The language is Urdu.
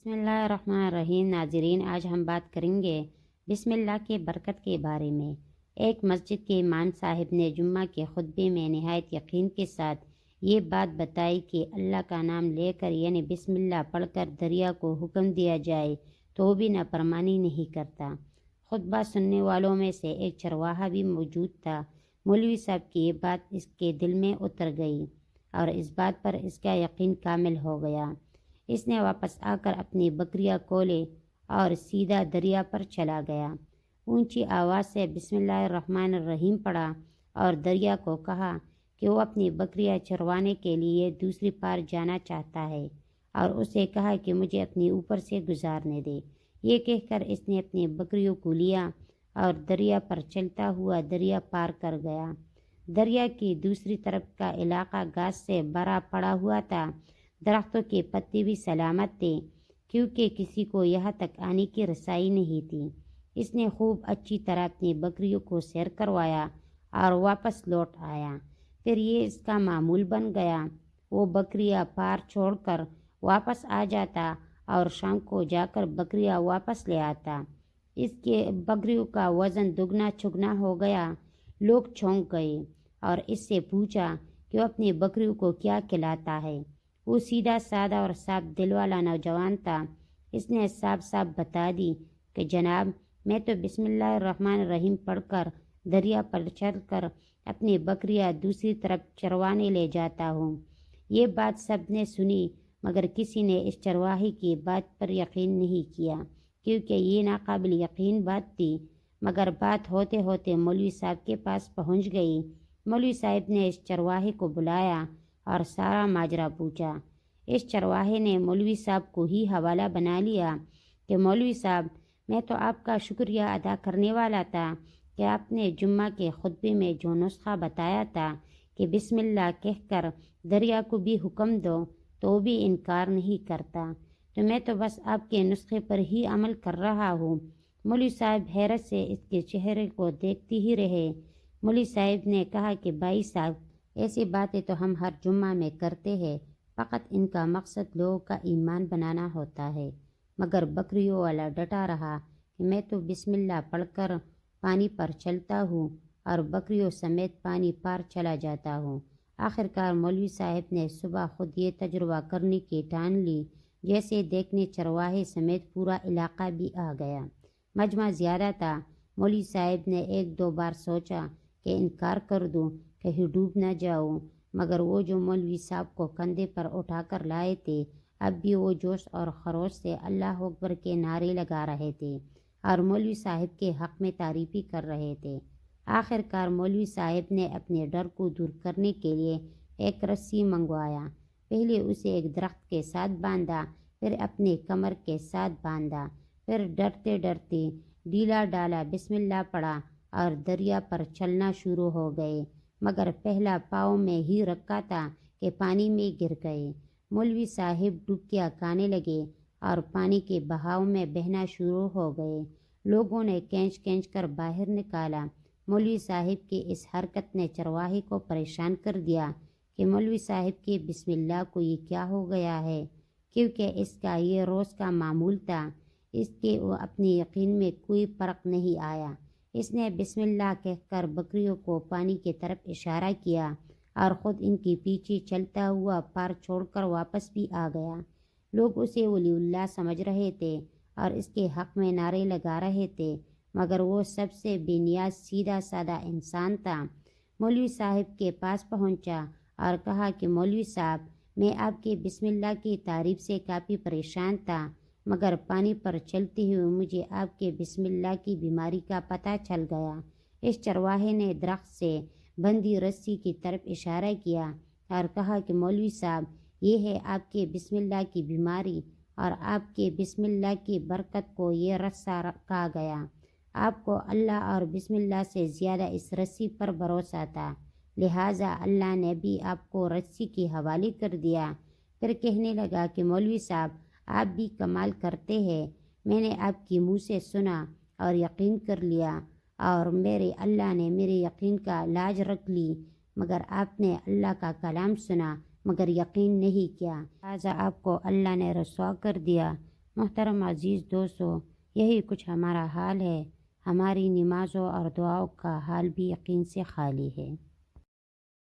بسم اللہ الرحمن الرحیم۔ ناظرین، آج ہم بات کریں گے بسم اللہ کے برکت کے بارے میں۔ ایک مسجد کے امام صاحب نے جمعہ کے خطبے میں نہایت یقین کے ساتھ یہ بات بتائی کہ اللہ کا نام لے کر یعنی بسم اللہ پڑھ کر دریا کو حکم دیا جائے تو وہ بھی نافرمانی نہیں کرتا۔ خطبہ سننے والوں میں سے ایک چرواہا بھی موجود تھا۔ مولوی صاحب کی یہ بات اس کے دل میں اتر گئی اور اس بات پر اس کا یقین کامل ہو گیا۔ اس نے واپس آ کر اپنی بکریاں کھولے اور سیدھا دریا پر چلا گیا۔ اونچی آواز سے بسم اللہ الرحمن الرحیم پڑھا اور دریا کو کہا کہ وہ اپنی بکریاں چروانے کے لیے دوسری پار جانا چاہتا ہے اور اسے کہا کہ مجھے اپنی اوپر سے گزارنے دے۔ یہ کہہ کر اس نے اپنی بکریوں کو لیا اور دریا پر چلتا ہوا دریا پار کر گیا۔ دریا کی دوسری طرف کا علاقہ گھاس سے بھرا پڑا ہوا تھا۔ درختوں کے پتے بھی سلامت تھے کیونکہ کسی کو یہاں تک آنے کی رسائی نہیں تھی۔ اس نے خوب اچھی طرح اپنی بکریوں کو سیر کروایا اور واپس لوٹ آیا۔ پھر یہ اس کا معمول بن گیا۔ وہ بکریاں پار چھوڑ کر واپس آ جاتا اور شام کو جا کر بکریاں واپس لے آتا۔ اس کے بکریوں کا وزن دگنا چگنا ہو گیا۔ لوگ چونک گئے اور اس سے پوچھا کہ وہ اپنی بکریوں کو کیا کھلاتا ہے۔ وہ سیدھا سادہ اور صاف دل والا نوجوان تھا۔ اس نے صاف صاف بتا دی کہ جناب، میں تو بسم اللہ الرحمن الرحیم پڑھ کر دریا پر چل کر اپنی بکریاں دوسری طرف چروانے لے جاتا ہوں۔ یہ بات سب نے سنی مگر کسی نے اس چرواہے کی بات پر یقین نہیں کیا کیونکہ یہ ناقابل یقین بات تھی۔ مگر بات ہوتے ہوتے مولوی صاحب کے پاس پہنچ گئی۔ مولوی صاحب نے اس چرواہے کو بلایا اور سارا ماجرا پوچھا۔ اس چرواہے نے مولوی صاحب کو ہی حوالہ بنا لیا کہ مولوی صاحب، میں تو آپ کا شکریہ ادا کرنے والا تھا کہ آپ نے جمعہ کے خطبے میں جو نسخہ بتایا تھا کہ بسم اللہ کہہ کر دریا کو بھی حکم دو تو وہ بھی انکار نہیں کرتا، تو میں تو بس آپ کے نسخے پر ہی عمل کر رہا ہوں۔ مولوی صاحب حیرت سے اس کے چہرے کو دیکھتے ہی رہے۔ مولوی صاحب نے کہا کہ بھائی صاحب، ایسی باتیں تو ہم ہر جمعہ میں کرتے ہیں، فقط ان کا مقصد لوگوں کا ایمان بنانا ہوتا ہے۔ مگر بکریوں والا ڈٹا رہا کہ میں تو بسم اللہ پڑھ کر پانی پر چلتا ہوں اور بکریوں سمیت پانی پار چلا جاتا ہوں۔ آخرکار مولوی صاحب نے صبح خود یہ تجربہ کرنے کی ٹھان لی۔ جیسے دیکھنے چرواہے سمیت پورا علاقہ بھی آ گیا۔ مجمع زیادہ تھا۔ مولوی صاحب نے ایک دو بار سوچا کہ انکار کر دوں، کہیں ڈوب نہ جاؤں، مگر وہ جو مولوی صاحب کو کندھے پر اٹھا کر لائے تھے اب بھی وہ جوش اور خروش سے اللہ اکبر کے نعرے لگا رہے تھے اور مولوی صاحب کے حق میں تعریفی کر رہے تھے۔ آخرکار مولوی صاحب نے اپنے ڈر کو دور کرنے کے لیے ایک رسی منگوایا۔ پہلے اسے ایک درخت کے ساتھ باندھا، پھر اپنے کمر کے ساتھ باندھا، پھر ڈرتے ڈرتے ڈھیلا ڈالا بسم اللہ پڑھا اور دریا پر چلنا شروع ہو گئے۔ مگر پہلا پاؤں میں ہی رکھا تھا کہ پانی میں گر گئے۔ مولوی صاحب ڈبکیاں کھانے لگے اور پانی کے بہاؤ میں بہنا شروع ہو گئے۔ لوگوں نے کھینچ کھینچ کر باہر نکالا۔ مولوی صاحب کی اس حرکت نے چرواہے کو پریشان کر دیا کہ مولوی صاحب کے بسم اللہ کو یہ کیا ہو گیا ہے، کیونکہ اس کا یہ روز کا معمول تھا۔ اس کے اپنے یقین میں کوئی فرق نہیں آیا۔ اس نے بسم اللہ کہہ کر بکریوں کو پانی کی طرف اشارہ کیا اور خود ان کے پیچھے چلتا ہوا پار چھوڑ کر واپس بھی آ گیا۔ لوگ اسے ولی اللہ سمجھ رہے تھے اور اس کے حق میں نعرے لگا رہے تھے، مگر وہ سب سے بے نیاز سیدھا سادہ انسان تھا۔ مولوی صاحب کے پاس پہنچا اور کہا کہ مولوی صاحب، میں آپ کے بسم اللہ کی تعریف سے کافی پریشان تھا، مگر پانی پر چلتے ہوئے مجھے آپ کے بسم اللہ کی بیماری کا پتہ چل گیا۔ اس چرواہے نے درخت سے بندھی رسی کی طرف اشارہ کیا اور کہا کہ مولوی صاحب، یہ ہے آپ کے بسم اللہ کی بیماری اور آپ کے بسم اللہ کی برکت کو یہ رسہ کہا گیا۔ آپ کو اللہ اور بسم اللہ سے زیادہ اس رسی پر بھروسہ تھا، لہٰذا اللہ نے بھی آپ کو رسی کے حوالے کر دیا۔ پھر کہنے لگا کہ مولوی صاحب، آپ بھی کمال کرتے ہیں۔ میں نے آپ کی منہ سے سنا اور یقین کر لیا اور میرے اللہ نے میرے یقین کا لاج رکھ لی، مگر آپ نے اللہ کا کلام سنا مگر یقین نہیں کیا، لہٰذا آپ کو اللہ نے رسوا کر دیا۔ محترم عزیز دوستو، یہی کچھ ہمارا حال ہے۔ ہماری نمازوں اور دعاؤں کا حال بھی یقین سے خالی ہے۔